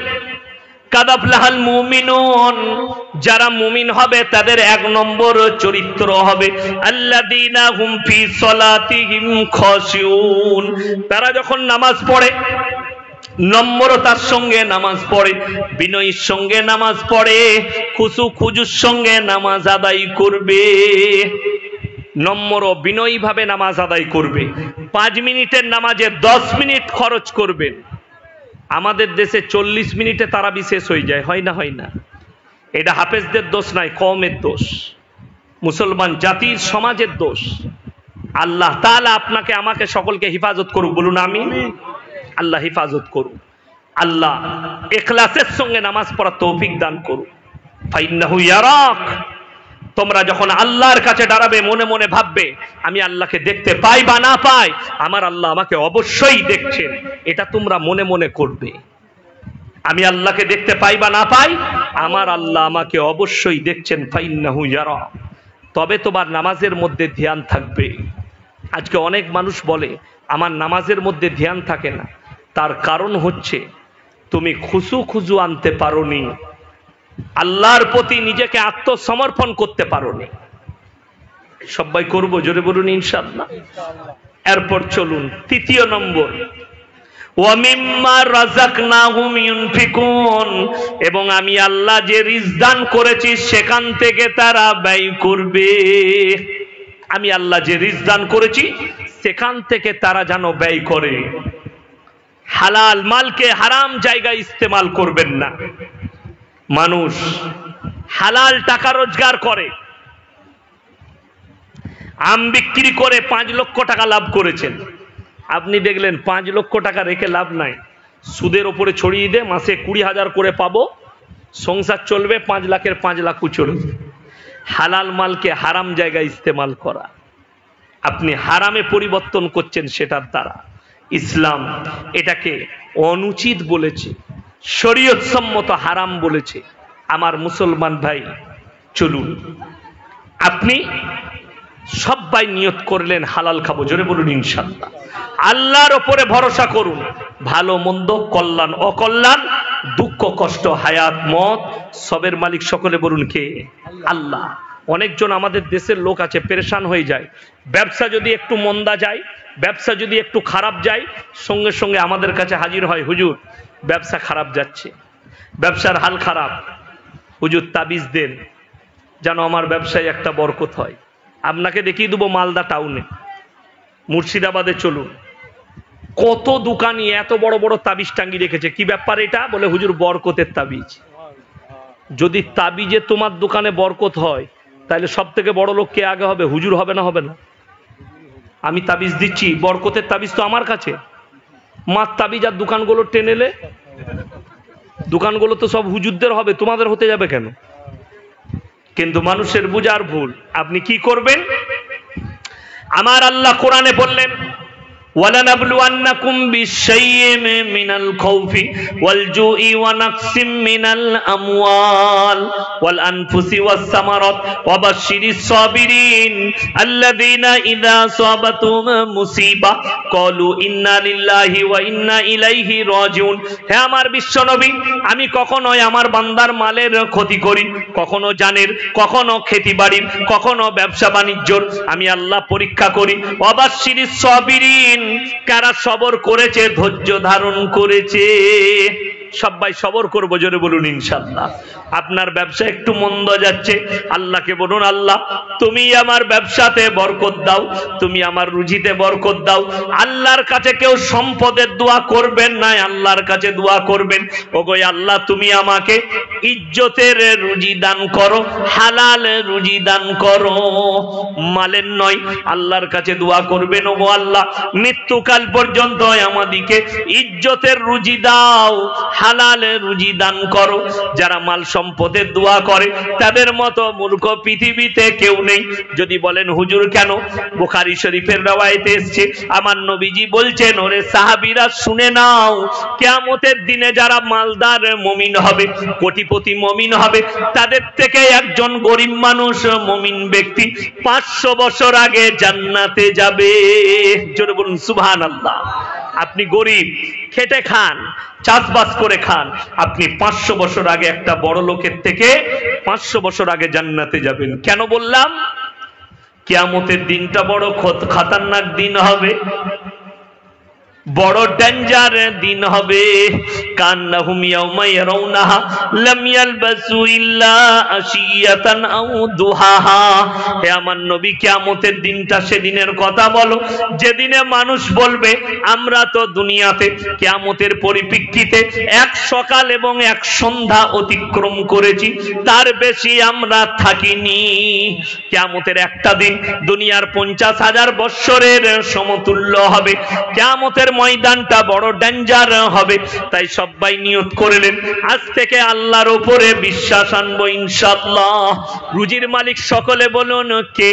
Speaker 1: কাদাফলাহাল মুমিনুন, যারা মুমিন হবে তাদের 1 নম্বর চরিত্র হবে আল্লাযীনা হুম ফি সলাতিহিম খাশিউন। তারা যখন নামাজ পড়ে, নম্রতার সঙ্গে নামাজ পড়ে, বিনয়ের সঙ্গে নামাজ পড়ে, খুশু খুজুর সঙ্গে নামাজ আদায় করবে। নম্র বিনয়ী ভাবে নামাজ আদায় করবে। 5 মিনিটের নামাজে 10 মিনিট খরচ করবেন। আমাদের দেশে 40 মিনিটে তারাবি শেষ হয়ে যায়, হয় না? হয় না? এটা হাফেজদের দোষ নাই, কওমের দোষ। মুসলমান জাতির সমাজের দোষ। আল্লাহ তাআলা আপনাকে আমাকে সকলকে হেফাজত করুক, বলুন আমিন। আল্লাহ হেফাজত করুক, আল্লাহ ইখলাসের সঙ্গে নামাজ পড়ার তৌফিক দান করুক। ফাইন্নাহু ইয়ারাক, তোমরা যখন আল্লাহর কাছে দাঁড়াবে মনে মনে ভাববে আমি আল্লাহকে দেখতে পাই বা না পাই, আমার আল্লাহ আমাকে অবশ্যই দেখছেন, এটা তোমরা মনে মনে করবে। আমি আল্লাহকে দেখতে পাই বা না পাই, আমার আল্লাহ আমাকে অবশ্যই দেখছেন। ফাইন্নাহু ইয়ারাক, তবে তোমার নামাজের মধ্যে ধ্যান থাকবে। আজকে অনেক মানুষ বলে আমার নামাজের মধ্যে ধ্যান থাকে না, তার কারণ হচ্ছে তুমি খুশু আনতে পারোনি, আল্লাহর প্রতি নিজেকে আত্মসমর্পণ করতে পারোনি। সবাই করবো, জোরে বলুন ইনশাআল্লাহ। এরপর চলুন তৃতীয় নম্বর, ওয়ামিম্মা রাযাকনাহুম ইউনফিকুন, এবং আমি আল্লাহ যে রিজক দান করেছি সেখান থেকে তারা ব্যয় করবে। আমি আল্লাহ যে রিজক দান করেছি সেখান থেকে তারা যেন ব্যয় করে। হালাল মালকে হারাম জায়গায় ইস্তেমাল করবেন না। মানুষ হালাল টাকা রোজগার করে, আম বিক্রি করে 5 লক্ষ টাকা লাভ করেছেন, আপনি দেখলেন 5 লক্ষ টাকা রেখে লাভ নাই, সুদের ওপরে ছড়িয়ে দে, মাসে 20,000 করে পাবো, সংসার চলবে, 5 লাখের 5 লাখ চলবে। হালাল মালকে হারাম জায়গায় ইস্তেমাল করা, আপনি হারামে পরিবর্তন করছেন সেটার দ্বারা। ইসলাম এটাকে অনুচিত বলেছে, শরীয়ত সম্মত হারাম বলেছে। আমার মুসলমান ভাই, চলুন আপনি সবাই নিয়ত করলেন হালাল খাবো, জোরে বলুন ইনশাআল্লাহ। আল্লাহর উপরে ভরসা করুন, ভালো মন্দ, কল্যাণ অকল্যাণ, দুঃখ কষ্ট, হায়াত মত, সবের মালিক সকলে বলুন কে? আল্লাহ। অনেকজন আমাদের দেশের লোক আছে পেরেশান হয়ে যায়, ব্যবসা যদি একটু মন্দা যায়, ব্যবসা যদি একটু খারাপ যায়, সঙ্গে সঙ্গে আমাদের কাছে হাজির হয়, হুজুর ব্যবসা খারাপ যাচ্ছে, ব্যবসার হাল খারাপ, হুজুর তাবিজ দেন যেন আমার ব্যবসায় একটা বরকত হয়। আপনাকে দেখিয়ে দেবো মালদা টাউনে, মুর্শিদাবাদে চলুন, কত দোকানি এত বড় বড় তাবিজ টাঙ্গি রেখেছে। কি ব্যাপার এটা? বলে হুজুর বরকতের তাবিজ। যদি তাবিজে তোমার দোকানে বরকত হয় তাহলে সব থেকে বড় লোক কে আগে হবে? হুজুর হবে না? হবে না? আমি তাবিজ দিচ্ছি, বরকতের তাবিজ তো আমার কাছে, মার তাবিজ আর দোকানগুলো টেনেলে দোকানগুলো তো সব হুজুরদের হবে, তোমাদের হতে যাবে কেন? কিন্তু মানুষের বুঝার ভুল। আপনি কি করবেন? আমার আল্লাহ কোরআনে বললেন وَلَنَبْلُوَنَّكُمْ بِشَيْءٍ مِّنَ الْخَوْفِ وَالْجُوعِ وَنَقْصٍ مِّنَ الْأَمْوَالِ وَالْأَنفُسِ وَالثَّمَرَاتِ وَبَشِّرِ الصَّابِرِينَ الَّذِينَ إِذَا أَصَابَتْهُمْ مُصِيبَةٌ قَالُوا إِنَّا لِلَّهِ وَإِنَّا إِلَيْهِ راجعون। হে আমার বিশ্বনবী, আমি কখনোই আমার বান্দার মালের ক্ষতি করি, কখনো জানের, কখনো খেতিবাড়ির, কখনো ব্যবসা বাণিজ্যর, আমি আল্লাহ পরীক্ষা করি। ওয়াবাশশিরিস সাবিরিন, কারা সবর করেছে, ধৈর্য ধারণ করেছে। সবাই সবর করবো, জোরে বলুন ইনশাআল্লাহ। আপনার ব্যবসা একটু মন্দ যাচ্ছে, আল্লাহকে বলুন আল্লাহ তুমি আমার ব্যবসাতে বরকত দাও, তুমি আমার রুজিতে বরকত দাও। আল্লাহর কাছে কেউ সম্পদের দোয়া করবেন না, আল্লাহর কাছে দোয়া করবেন, ওগো আল্লাহ তুমি আমাকে ইজ্জতের রুজি দান করো, হালাল রুজি দান করো, মালের নয়। আল্লাহর কাছে দোয়া করবেন, ওগো আল্লাহ মৃত্যুকাল পর্যন্ত আমাদিকে ইজ্জতের রুজি দাও, হালাল রুজি দান করো। যারা মাল সম্পদের দোয়া করে তাদের মতো মূর্খ পৃথিবীতে কেউ নেই। যদি বলেন হুজুর কেন? বুখারী শরীফের রওয়ায়েতে এসেছে, আমার নবীজি বলছেন, ওরে সাহাবীরা শুনে নাও, কিয়ামতের দিনে যারা মালদার মুমিন হবে, কোটিপতি মুমিন হবে, তাদের থেকে একজন গরিব মানুষ মুমিন ব্যক্তি 500 বছর আগে জান্নাতে যাবে। জোরে বলুন সুবহানাল্লাহ। আপনি গরিব, খেটে খান, চাষবাস করে খান, আপনি 500 বছর আগে একটা বড় লোকের থেকে 500 বছর আগে জান্নাতে যাবেন। কেন বললাম? কিয়ামতের দিনটা বড় খতরনাক দিন হবে। বড় ডেঞ্জার দিন হবে। কান্নাহুম ইয়াউমা ইয়ারাউনাহা লাম ইয়ালবাসু ইল্লা আশিয়াতান আও দুহাহা। হে আমার নবী, কিয়ামতের দিনটা সেদিনের কথা বলো যেদিনে মানুষ বলবে আমরা তো দুনিয়াতে কিয়ামতের পরিপ্রেক্ষিতে এক সকাল এবং এক সন্ধ্যা অতিক্রম করেছি, তার বেশি আমরা থাকিনি। কিয়ামতের একটা দিন দুনিয়ার 50,000 বৎসরের সমতুল্য হবে। কিয়ামতের ময়দানটা বড় ডেঞ্জার হবে। তাই সবাই নিয়ত করলেন আজ থেকে আল্লাহর উপরে বিশ্বাস আনবো ইনশাআল্লাহ। রুজির মালিক সকলে বলুন কে?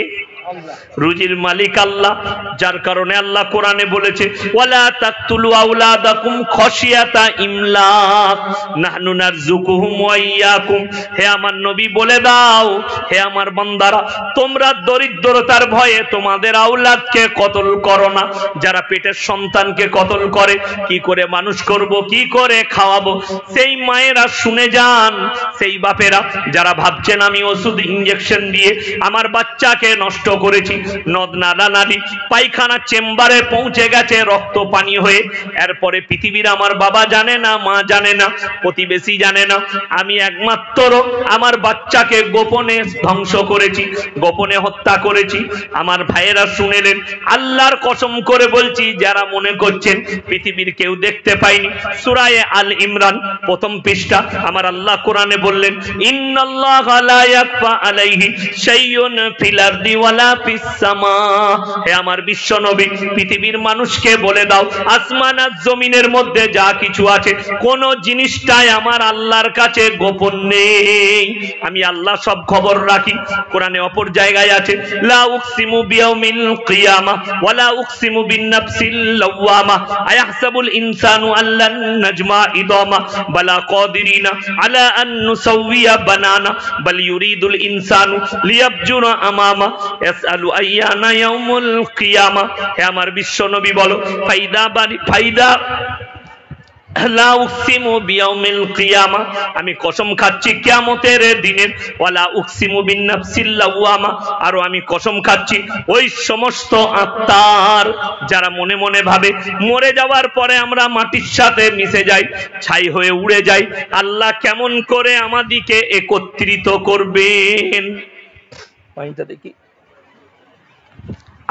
Speaker 1: রুজির মালিক আল্লাহ। যার কারণে আল্লাহ কোরআনে বলেছে ওয়ালা তাকতুলু আওলাদাকুম খাশিয়াতা ইমলাক নাহনু নারযুকুহুম ওয়া ইয়াকুম। হে আমার নবী বলে দাও, হে আমার বান্দারা, তোমরা দরিদ্রতার ভয়ে তোমাদের আওলাদকে কতল করো না। যারা পেটের সন্তানকে কতল করে, কি করে মানুষ করব, কি করে খাওয়াবো, সেই মায়েরা শুনে যান। সেই বাপেরা যারা ভাবছেন আমি ওষুধ ইনজেকশন দিয়ে আমার বাচ্চাকে নষ্ট করেছি, নদ নালা নালি পায়খানা চেম্বারে পৌঁছে গেছে রক্ত পানি হয়ে, এরপরে পৃথিবীর আমার বাবা জানে না, মা জানে না, প্রতিবেশী জানে না, আমি একমাত্র আমার বাচ্চাকে গোপনে ধ্বংস করেছি, গোপনে হত্যা করেছি। আমার ভাইয়েরা শুনেলেন, আল্লাহর কসম করে বলছি, যারা মনে করছেন পৃথিবীর কেউ দেখতে পায়নি, সূরা আল ইমরান প্রথম পৃষ্ঠা আমার আল্লাহ কোরআনে বললেন ইন্নাল্লাহা লা ইয়াখফা আলাইহি শাইউন ফিল আরদি ওয়ালা ফিস সামা। হে আমার বিশ্ব নবী, পৃথিবীর মানুষকে বলে দাও আসমান আর জমিনের মধ্যে যা কিছু আছে কোন জিনিসটাই আমার আল্লাহর কাছে গোপন নেই। আমি আল্লাহ সব খবর রাখি। কোরআনে অপর জায়গায় আছে লা উকসিমু বিয়াউমিল কিয়ামা ওয়ালা উকসিমু বিন-নাফসিল লাওয়ামা আয়াহসাবুল ইনসানু আল্লান নাজমা ইদামা বালা কাদিরিনা আলা আন নুসাউইয়া বানানা বাল ইউরিদুল ইনসানু লিয়াবজুরা আমামা ইয়াসআলু আইয়ানা ইয়াউমুল কিয়ামা। হে আমার বিশ্ব নবী বলো ফাইদা লা উকসিমু বিয়াউমিল কিয়ামা, আমি কসম খাচ্ছি কিয়ামতের দিনের, ওয়ালা উকসিমু বিন-নাফসিল লাওয়ামা, আর আমি কসম খাচ্ছি ওই সমস্ত আত্মার যারা মনে মনে ভাবে মরে যাওয়ার পরে আমরা মাটির সাথে মিশে যাই, ছাই হয়ে উড়ে যাই, আল্লাহ কেমন করে আমাদিকে একত্রিত করবেন। পাইটা দেখি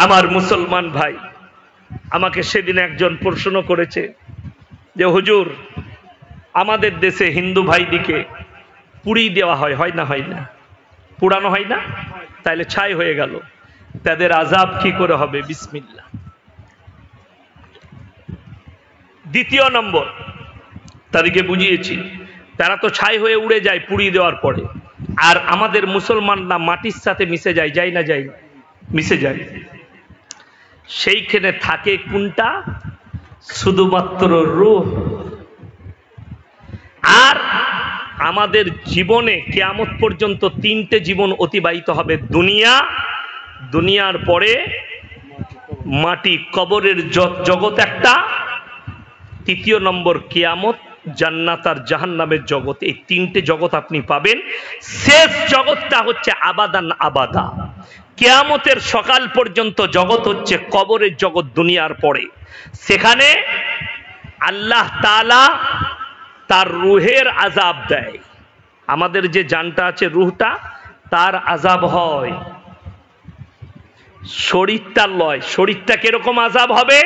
Speaker 1: আমার মুসলমান ভাই, আমাকে সেদিন একজন প্রশ্ন করেছে যে হুজুর, আমাদের দেশে হিন্দু ভাইদিকে পুড়িয়ে দেওয়া হয়, হয় না? হয় না? পুড়ানো হয় না? তাইলে ছাই হয়ে গেল, তাদের আযাব কি করে হবে? বিসমিল্লাহ। দ্বিতীয় নম্বর, তাদেরকে বুঝিয়েছি তারা তো ছাই হয়ে উড়ে যায় পুড়িয়ে দেওয়ার পরে, আর আমাদের মুসলমানরা মাটির সাথে মিশে যায়, যায় না? যায়, মিশে যায়। সেইখানে থাকে কোনটা? শুধুমাত্র রূহ। আর আমাদের জীবনে কিয়ামত পর্যন্ত 3টে জীবন অতিবাহিত হবে। দুনিয়া, দুনিয়ার পরে মাটি, কবরের জগৎ একটা, তৃতীয় নম্বর কিয়ামত, জান্নাত আর জাহান্নামের জগৎ। এই 3টে জগৎ আপনি পাবেন। শেষ জগৎটা হচ্ছে আবাদান আবাদা। কিয়ামতের সকাল পর্যন্ত জগৎ হচ্ছে কবরের জগৎ, দুনিয়ার পরে। সেখানে আল্লাহ তাআলা তার রুহের আযাব দেয়। আমাদের যে জানটা আছে, রুহটা, তার আযাব হয়, শরীরটা লয়। শরীরটা কিরকম আযাব হবে?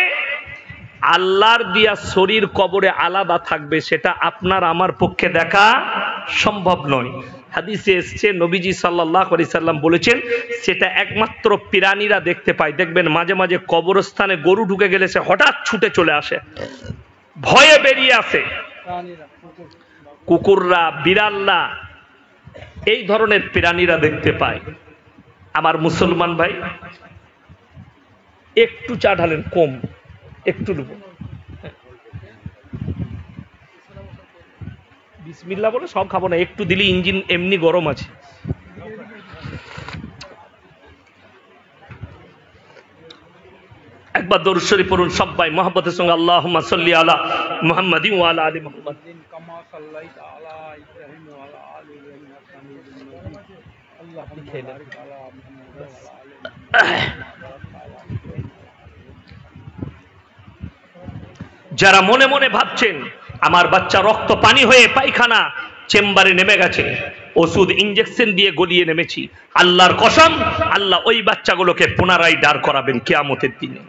Speaker 1: আল্লাহর দিয়া শরীর কবরে আলাদা থাকবে, সেটা আপনার আমার পক্ষে দেখা সম্ভব নয়। হাদিসে এসছে, নবীজি সাল্লাল্লাহু আলাইহি সাল্লাম বলেছেন, সেটা একমাত্র প্রাণীরা দেখতে পায়। দেখবেন মাঝে মাঝে কবরস্থানে গরু ঢুকে গেলে সে হঠাৎ ছুটে চলে আসে, ভয়ে বেরিয়ে আসে। কুকুররা, বিড়ালরা, এই ধরনের প্রাণীরা দেখতে পায়। আমার মুসলমান ভাই, একটু চা ঢালেন, কম একটু নেব। বিসমিল্লাহ বলে সব খাবো না, একটু দিলি, ইঞ্জিন এমনি গরম আছে। একবার দরুদ শরীফ পড়ুন সবাই মহব্বতের সঙ্গে, আল্লাহুম্মা সাল্লি আলা মুহাম্মাদিন ওয়া আলা আলি মুহাম্মাদ কামা সাল্লাইতা আলা ইব্রাহিম ওয়া আলা আলি ইব্রাহিম ইন্নাকা হামিদুম মাজিদ। আল্লাহুম্মা বারিক আলা মুহাম্মাদ ওয়া আলা আলি মুহাম্মাদ। যারা মনে মনে ভাবছেন আমার বাচ্চা রক্ত পানি হয়ে পায়খানা চেম্বারে নেমে গেছে, ওষুধ ইঞ্জেকশন দিয়ে গলিয়ে নেমেছি, আল্লাহর কসম আল্লাহ ওই বাচ্চাগুলোকে পুনরায় দাঁড় করাবেন কিয়ামতের দিনে।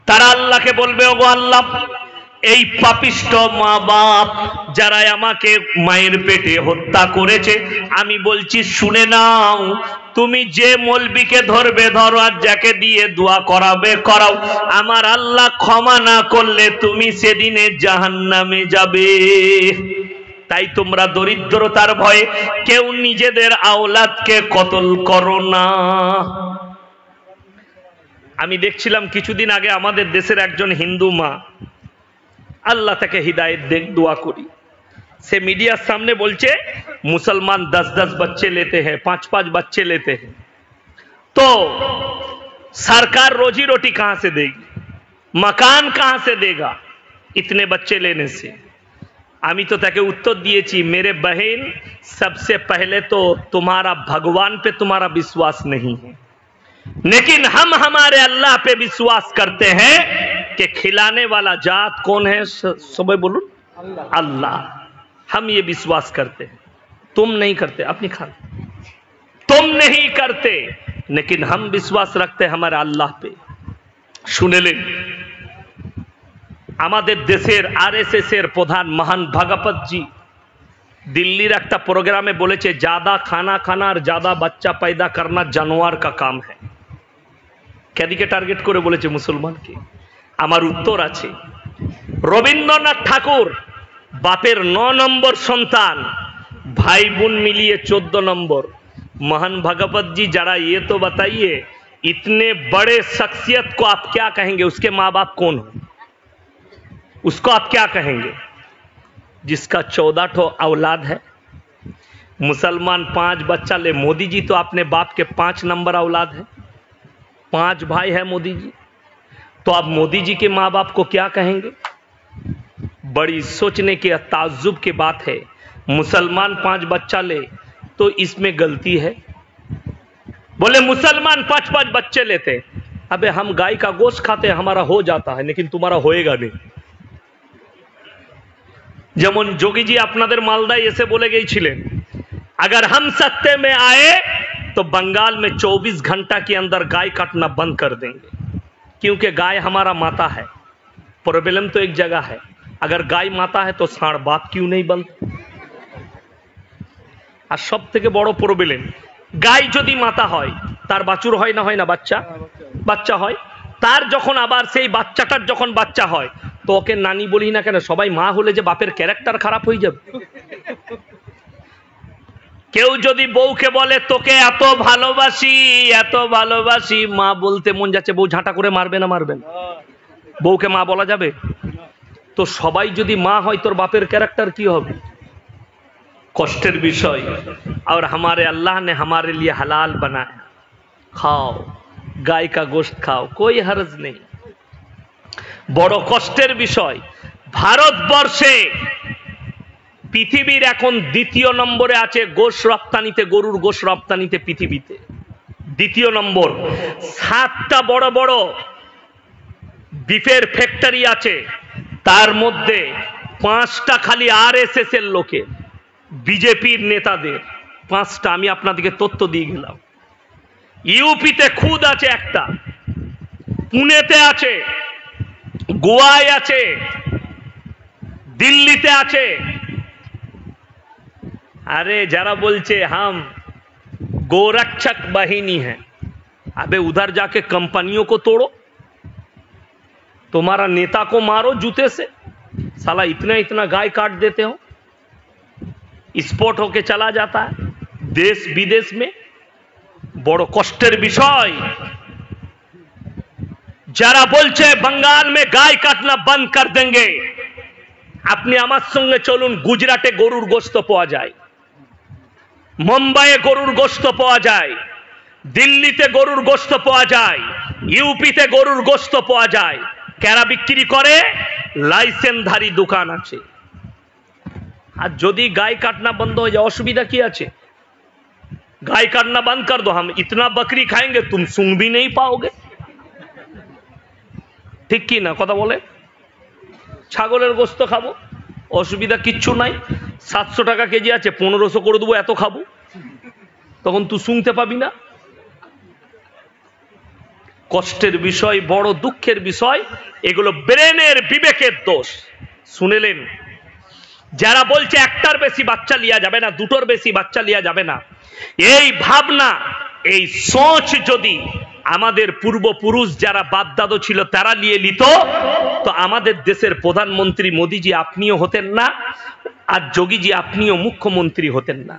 Speaker 1: তারা আল্লাহকে বলবে, ওগো আল্লাহ, এই পাপিষ্ট মা বাপ যারা আমাকে মায়ের পেটে হত্যা করেছে, আমি বলছি শুনে নাও, তুমি যে মৌলবীকে ধরবে ধরো, আর যাকে দিয়ে দোয়া করাবে করাও, আমার আল্লাহ ক্ষমা না করলে তুমি সেদিনে জাহান্নামে যাবে। তাই তোমরা দরিদ্রতার ভয়ে কেউ নিজেদের আওলাদকে কতল করো না। আমি দেখছিলাম কিছুদিন আগে আমাদের দেশের একজন হিন্দু মা, আল্লাহ তাকে হিদায়ত দেখ, দোয়া করি, সে मीडिया सामने बोलचे मुसलमान 10-10 बच्चे लेते हैं, 5-5 बच्चे लेते हैं, तो सरकार रोजी रोटी कहां से देगी, मकान कहां से देगा इतने बच्चे लेने से। आमी तो ताके उत्तर दिएছি, मेरे बहन सबसे पहले तो तुम्हारा भगवान पे तुम्हारा विश्वास नहीं है, लेकिन हम हमारे अल्लाह पे विश्वास करते हैं कि खिलाने वाला जात कौन है, सुबह बोलूं अल्लाह, हम ये विश्वास करते हैं, तुम नहीं करते, अपनी खान तुम नहीं करते, लेकिन हम विश्वास रखते हैं हमारे अल्लाह पे। শুনেলেন আমাদের দেশের আরএসএস এর প্রধান মহান ভাগবত জি दिल्लीर একটা প্রোগ্রামে বলেছে, ज्यादा खाना खाना और ज्यादा बच्चा पैदा करना जानवर का काम है। কেদিকে টার্গেট করে বলেছে মুসলমানকে? আমার উত্তর আছে, রবীন্দ্রনাথ ঠাকুর बापेर 9 नंबर संतान, भाई बहन मिलिए 14 नंबर। महान भगवत जी जरा ये तो बताइए, इतने बड़े शख्सियत को आप क्या कहेंगे, उसके माँ बाप कौन हो, उसको आप क्या कहेंगे? जिसका 14 ठो औलाद है, मुसलमान 5 बच्चा ले, मोदी जी तो अपने बाप के 5 नंबर औलाद है, 5 भाई है मोदी जी, तो आप मोदी जी के माँ बाप को क्या कहेंगे? बड़ी सोचने की ताज्जुब की बात है। मुसलमान 5 बच्चा ले तो इसमें गलती है? बोले मुसलमान 5-5 बच्चे लेते, अबे हम गाय का गोश्त खाते हैं, हमारा हो जाता है, लेकिन तुम्हारा होएगा नहीं। যেমন যোগী जी আপনাদের মালদায় এসে বলে গিয়েছিলেন, अगर हम सत्ते में आए तो बंगाल में 24 घंटा के अंदर गाय काटना बंद कर देंगे, क्योंकि गाय हमारा माता है। प्रॉब्लम तो एक जगह है, अगर गाय माता है तो साढ़ बात क्यों नहीं बनता? আর সব থেকে বড় প্রবলেম, গাই যদি মাতা হয় তার বাছুর হয় না, হয় না, বাচ্চা বাচ্চা হয়, তার যখন আবার সেই বাচ্চাটার যখন বাচ্চা হয় তো ওকে নানি বলি না কেন, সবাই মা হলে যে বাপের ক্যারেক্টার খারাপ হয়ে যাবে? কেউ যদি বউকে বলে তোকে এত ভালোবাসি, মা বলতে মন যাচ্ছে, বউ ঝাঁটা করে মারবে না, মারবে না, বউকে মা বলা যাবে? तो सबाई যদি মা হয় তোর বাপের ক্যারেক্টার কি হবে? কষ্টের বিষয়। और हमारे अल्लाह ने हमारे लिए हलाल बनाया, खाओ गाय का गोश्त खाओ, कोई हर्ज नहीं। बड़ो कष्टेर विषय, भारतवर्षे पृथिवीर এখন দ্বিতীয় নম্বরে আছে গোশ রপ্তানিতে, গরুর গোশ রপ্তানিতে পৃথিবীতে দ্বিতীয় নম্বর। 7টা বড় বড় বিফের ফ্যাক্টরি আছে, তার মধ্যে 5টা খালি আরএসএস এর লোকে, বিজেপির নেতাদের 5টা। আমি আপনাদেরকে তথ্য দিয়ে গেলাম। ইউপিতে খুদ আছে একটা, পুনেতে আছে, গোয়ায় আছে, দিল্লিতে আছে। अरे जरा बोलचे हम गोरक्षक बाहिनी है, अबे उधर जाके कंपनियों को तोड़ो, तुम्हारा नेता को मारो जूते से, साला इतना इतना गाय काट देते हो, स्पॉट होके चला जाता है देश विदेश में। बड़ो कष्टेर विषय। जरा बोलचे बंगाल में गाय काटना बंद कर देंगे, अपनी आमार संगे चलुन, गुजराटे गरुर गोश्त पाওয়া যায়, मुम्बई गरुर गोश्त पाওয়া যায়, दिल्लीते गरुर गोश्त पाওয়া যায়, यूपीते गरुर गोश्त पाওয়া যায়। কেরা বিক্রি করে? লাইসেন্সধারী দোকান আছে। আর যদি গাय काटना बंद हो जाए असुविधा की আছে? गाय काटना बंद कर दो, हम इतना बकरी खाएंगे तुम सूंघ भी नहीं पाओगे। ठीक की ना कथा बोले? ছাগলের গোস্ত খাবো, অসুবিধা কিচ্ছু নাই। 700 টাকা কেজি আছে, 1500 করে দেবো, এত খাবো। তখন তুই শুনতে পাবি না। কষ্টের বিষয়, বড় দুঃখের বিষয়, এগুলো ব্রেনের বিবেকের দোষ। শুনেলেন, যারা বলছে একটার বেশি বাচ্চা লিয়া যাবে না, দুটোর বেশি বাচ্চা লিয়া যাবে না, এই ভাবনা, এই সোচ যদি আমাদের পূর্বপুরুষ যারা বাপ দাদু ছিল তারা নিয়ে নিত, তো আমাদের দেশের প্রধানমন্ত্রী মোদিজি আপনিও হতেন না, আর যোগীজি আপনিও মুখ্যমন্ত্রী হতেন না।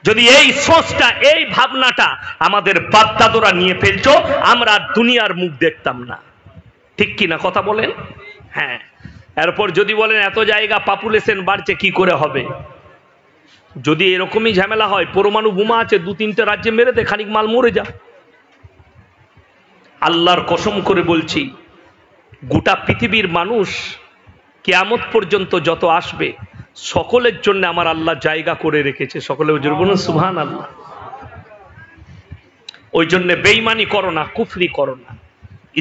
Speaker 1: যদি এই সোচটা, এই ভাবনাটা আমাদের বাপ দাদুরা নিয়ে ফেলতো, আমরা দুনিয়ার মুখ দেখতাম না। ঠিক কিনা কথা বলেন? হ্যাঁ। এরপর যদি বলেন এত জায়গা পপুলেশন বাড়ছে, কি করে হবে? যদি এরকমই ঝামেলা হয়, পরমাণু বোমা আছে, 2-3টে রাজ্যে মেরে দে, খানিক মাল মরে যা। আল্লাহর কসম করে বলছি, গোটা পৃথিবীর মানুষ কিয়ামত পর্যন্ত যত আসবে, সকলের জন্য আমার আল্লাহ জায়গা করে রেখেছে। সকলে বলুন সুবহানাল্লাহ। ওই জন্য বেঈমানি করো না, কুফরি করো না,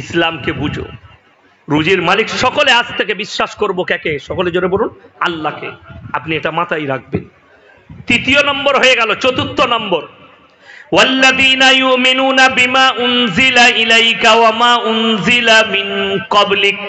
Speaker 1: ইসলামকে বুঝো। রুজির মালিক সকলে আজ থেকে বিশ্বাস করবো কাকে? সকলে জোরে বলুন আল্লাহকে। আপনি এটা মাথায় রাখবেন। তৃতীয় নম্বর হয়ে গেল। চতুর্থ নম্বর, ওয়াল্লাযীনা ইউমিনুনা বিমা উনজিলা ইলাইকা ওয়া মা উনজিলা মিন ক্বাবলিক